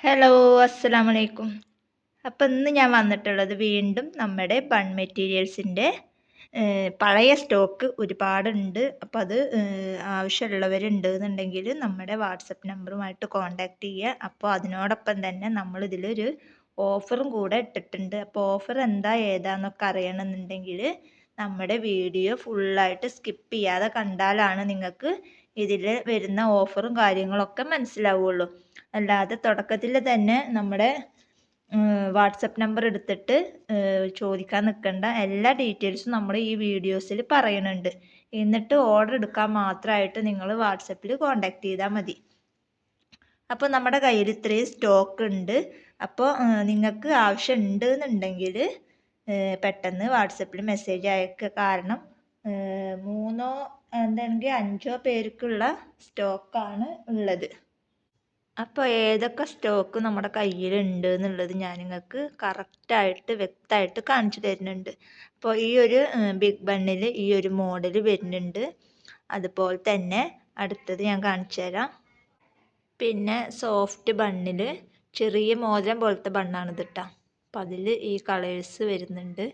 Hello, അസ്സലാമലൈക്കും. അപ്പം ഇന്ന് ഞാൻ വന്നിട്ടുള്ളത് വീണ്ടും നമ്മുടെ ബൺ മെറ്റീരിയൽസിൻ്റെ പഴയ സ്റ്റോക്ക് ഒരുപാടുണ്ട്. അപ്പോൾ അത് ആവശ്യമുള്ളവരുണ്ട് എന്നുണ്ടെങ്കിൽ നമ്മുടെ വാട്സപ്പ് നമ്പറുമായിട്ട് കോൺടാക്റ്റ് ചെയ്യുക. അപ്പോൾ അതിനോടൊപ്പം തന്നെ നമ്മളിതിലൊരു ഓഫറും കൂടെ ഇട്ടിട്ടുണ്ട്. അപ്പോൾ ഓഫർ എന്താ ഏതാന്നൊക്കെ അറിയണമെന്നുണ്ടെങ്കിൽ നമ്മുടെ വീഡിയോ ഫുള്ളായിട്ട് സ്കിപ്പ് ചെയ്യാതെ കണ്ടാലാണ് നിങ്ങൾക്ക് ഇതിൽ വരുന്ന ഓഫറും കാര്യങ്ങളൊക്കെ മനസ്സിലാവുള്ളൂ. അല്ലാതെ തുടക്കത്തിൽ തന്നെ നമ്മുടെ വാട്സപ്പ് നമ്പർ എടുത്തിട്ട് ചോദിക്കാൻ നിൽക്കണ്ട. എല്ലാ ഡീറ്റെയിൽസും നമ്മൾ ഈ വീഡിയോസിൽ പറയുന്നുണ്ട്. എന്നിട്ട് ഓർഡർ എടുക്കാൻ മാത്രമായിട്ട് നിങ്ങൾ വാട്സപ്പിൽ കോൺടാക്റ്റ് ചെയ്താൽ മതി. അപ്പോൾ നമ്മുടെ കയ്യിൽ ഇത്രയും സ്റ്റോക്ക് ഉണ്ട്. അപ്പോൾ നിങ്ങൾക്ക് ആവശ്യം ഉണ്ട് എന്നുണ്ടെങ്കിൽ പെട്ടെന്ന് വാട്സപ്പിൽ മെസ്സേജ് അയക്കുക. കാരണം 3 എന്താണെങ്കിൽ 5 പേർക്കുള്ള സ്റ്റോക്കാണ് ഉള്ളത്. അപ്പോൾ ഏതൊക്കെ സ്റ്റോക്ക് നമ്മുടെ കയ്യിലുണ്ട് എന്നുള്ളത് ഞാൻ നിങ്ങൾക്ക് കറക്റ്റായിട്ട് വ്യക്തമായിട്ട് കാണിച്ചു തരുന്നുണ്ട്. അപ്പോൾ ഈ ഒരു ബിഗ് ബണ്ണിൽ ഈ ഒരു മോഡൽ വരുന്നുണ്ട്. അതുപോലെ തന്നെ അടുത്തത് ഞാൻ കാണിച്ചു തരാം. പിന്നെ സോഫ്റ്റ് ബണ്ണിൽ ചെറിയ മോതിരം പോലത്തെ ബണ്ണാണിത് കേട്ടോ. അപ്പോൾ അതിൽ ഈ കളേഴ്സ് വരുന്നുണ്ട്.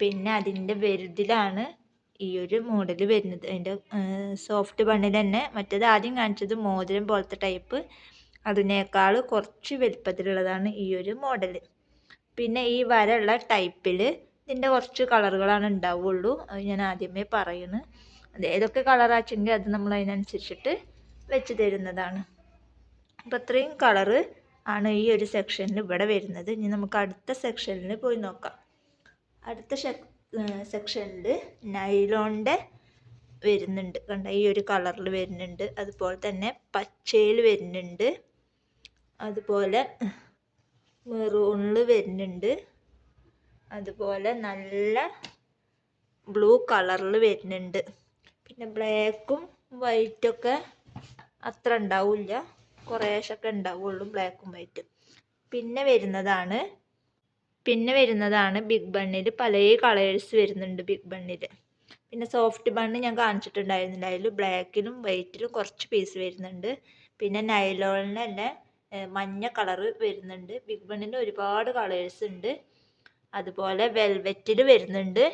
പിന്നെ അതിൻ്റെ വലുതിലാണ് ഈ ഒരു മോഡൽ വരുന്നത്. അതിൻ്റെ സോഫ്റ്റ് ബണ്ണിൽ തന്നെ മറ്റേത് ആദ്യം കാണിച്ചത് മോതിരം പോലത്തെ ടൈപ്പ്, അതിനേക്കാൾ കുറച്ച് വലുപ്പത്തിലുള്ളതാണ് ഈ ഒരു മോഡൽ. പിന്നെ ഈ വരയുള്ള ടൈപ്പിൽ ഇതിൻ്റെ കുറച്ച് കളറുകളാണ് ഉണ്ടാവുള്ളൂ. അത് ഞാൻ ആദ്യമേ പറയുന്നു. അത് ഏതൊക്കെ കളറാച്ചെങ്കിൽ അത് നമ്മൾ അതിനനുസരിച്ചിട്ട് വെച്ച് തരുന്നതാണ്. അപ്പോൾ ഇത്രയും കളറ് ആണ് ഈ ഒരു സെക്ഷനിൽ ഇവിടെ വരുന്നത്. ഇനി നമുക്ക് അടുത്ത സെക്ഷനിൽ പോയി നോക്കാം. അടുത്ത സെക്ഷനിൽ നൈലോണിൻ്റെ വരുന്നുണ്ട്. കണ്ട ഈ ഒരു കളറിൽ വരുന്നുണ്ട്. അതുപോലെ തന്നെ പച്ചയിൽ വരുന്നുണ്ട്. അതുപോലെ മെറൂണിൽ വരുന്നുണ്ട്. അതുപോലെ നല്ല ബ്ലൂ കളറിൽ വരുന്നുണ്ട്. പിന്നെ ബ്ലാക്കും വൈറ്റൊക്കെ അത്ര ഉണ്ടാവില്ല, കുറേശ്ശൊക്കെ ഉണ്ടാവുള്ളൂ ബ്ലാക്കും വൈറ്റും. പിന്നെ വരുന്നതാണ് ബിഗ് ബണ്ണിൽ പല കളേഴ്സ് വരുന്നുണ്ട് ബിഗ് ബണ്ണിൽ. പിന്നെ സോഫ്റ്റ് ബണ്ണ് ഞാൻ കാണിച്ചിട്ടുണ്ടായിരുന്നില്ല. അതിൽ ബ്ലാക്കിലും വൈറ്റിലും കുറച്ച് പീസ് വരുന്നുണ്ട്. പിന്നെ നൈലോണിന് തന്നെ മഞ്ഞ കളറ് വരുന്നുണ്ട്. ബിഗ് ബണ്ണിന് ഒരുപാട് കളേഴ്സ് ഉണ്ട്. അതുപോലെ വെൽവെറ്റിൽ വരുന്നുണ്ട്.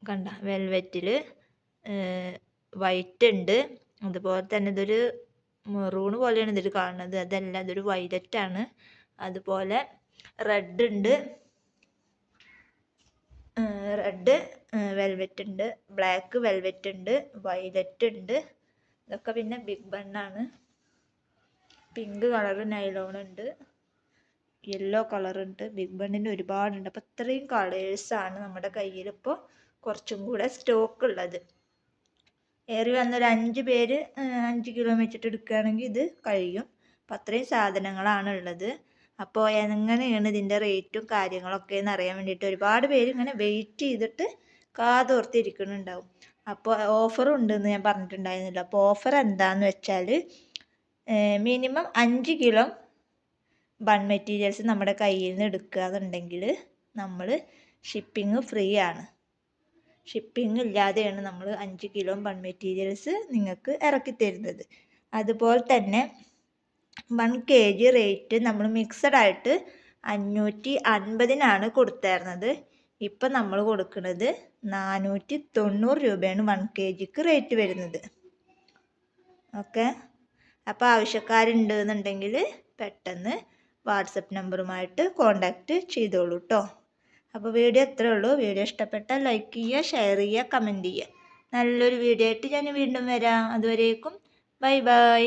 കണ്ട വെൽവെറ്റിൽ വൈറ്റ് ഉണ്ട്. അതുപോലെ തന്നെ ഇതൊരു മെറൂണ് പോലെയാണ് ഇതിൽ കാണുന്നത്. അതല്ല, ഇതൊരു വൈലറ്റാണ്. അതുപോലെ റെഡ് ഉണ്ട്, റെഡ് വെൽവെറ്റ് ഉണ്ട്, ബ്ലാക്ക് വെൽവെറ്റ് ഉണ്ട്, വൈലറ്റ് ഉണ്ട്. ഇതൊക്കെ പിന്നെ ബിഗ് ബണ്ണാണ്. പിങ്ക് കളർ നൈലോൺ ഉണ്ട്, യെല്ലോ കളറുണ്ട്. ബിഗ് ബണ്ണിന് ഒരുപാടുണ്ട്. അപ്പോൾ ഇത്രയും കളേഴ്സാണ് നമ്മുടെ കയ്യിൽ ഇപ്പോൾ കുറച്ചും കൂടെ സ്റ്റോക്ക് ഉള്ളത്. ഏറി വന്നൊരു 5 പേര് 5 കിലോ വെച്ചിട്ട് എടുക്കുകയാണെങ്കിൽ ഇത് കഴിയും. അപ്പം അത്രയും സാധനങ്ങളാണ് ഉള്ളത്. അപ്പോൾ എങ്ങനെയാണ് ഇതിൻ്റെ റേറ്റും കാര്യങ്ങളൊക്കെ എന്ന് അറിയാൻ വേണ്ടിയിട്ട് ഒരുപാട് പേര് ഇങ്ങനെ വെയിറ്റ് ചെയ്തിട്ട് കാതോർത്തിരിക്കുന്നുണ്ടാവും. അപ്പോൾ ഓഫറും ഉണ്ടെന്ന് ഞാൻ പറഞ്ഞിട്ടുണ്ടായിരുന്നില്ല. അപ്പോൾ ഓഫർ എന്താണെന്ന് വെച്ചാൽ മിനിമം 5 കിലോ ബൺ മെറ്റീരിയൽസ് നമ്മുടെ കയ്യിൽ നിന്ന് എടുക്കുക എന്നുണ്ടെങ്കിൽ നമ്മൾ ഷിപ്പിംഗ് ഫ്രീ ആണ്. ഷിപ്പിംഗ് ഇല്ലാതെയാണ് നമ്മൾ 5 കിലോ ബൺ മെറ്റീരിയൽസ് നിങ്ങൾക്ക് ഇറക്കി തരുന്നത്. അതുപോലെ തന്നെ 1 kg റേറ്റ് നമ്മൾ മിക്സഡ് ആയിട്ട് 550-നാണ് കൊടുത്തിരുന്നത്. ഇപ്പം നമ്മൾ കൊടുക്കുന്നത് 490 രൂപയാണ് 1 kgക്ക് റേറ്റ് വരുന്നത്. ഓക്കെ, അപ്പോൾ ആവശ്യക്കാരുണ്ട് എന്നുണ്ടെങ്കിൽ പെട്ടെന്ന് വാട്സപ്പ് നമ്പറുമായിട്ട് കോൺടാക്റ്റ് ചെയ്തോളൂ കേട്ടോ. അപ്പോൾ വീഡിയോ ഇത്രയേ ഉള്ളൂ. വീഡിയോ ഇഷ്ടപ്പെട്ടാൽ ലൈക്ക് ചെയ്യുക, ഷെയർ ചെയ്യുക, കമൻറ്റ് ചെയ്യുക. നല്ലൊരു വീഡിയോ ആയിട്ട് ഞാൻ വീണ്ടും വരാം. അതുവരേക്കും ബൈ ബൈ.